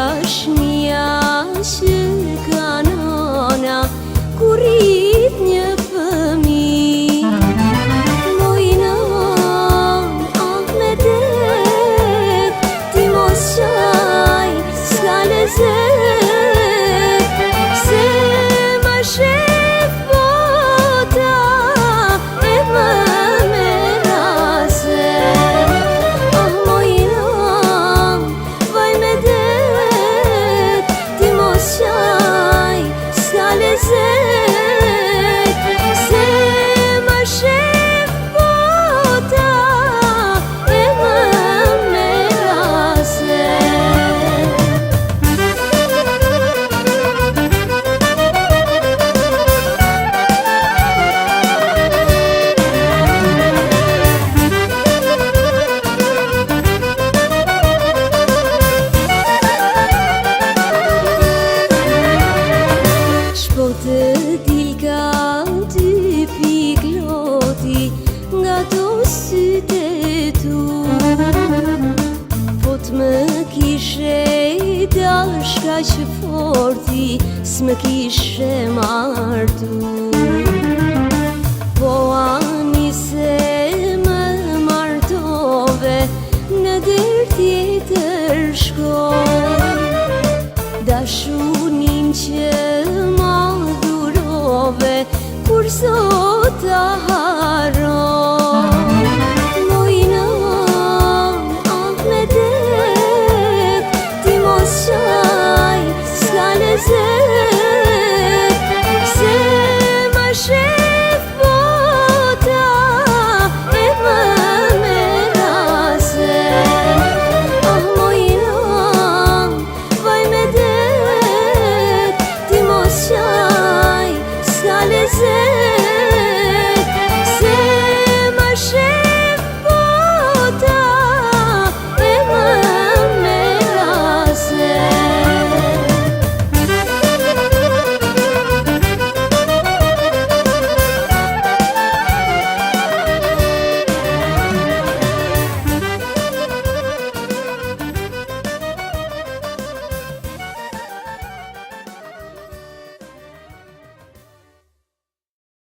dashnia që kanona kur rrit një fëmijë. Mojnon me det, ti mos qaj s'ka lezet, se ma shef bota e më meraset. Mojnon vaj me det, ti mos qaj s'ka lezet, se ma shef bota e më meraset. Shpo të dil ka ty pikloti nga to syte tu, po t'më kishe dash kaq forti s'më kishe martu. Po ani se më martove në der tjetër shkoj, dashunin që ma dhurove kur sot ta harroj.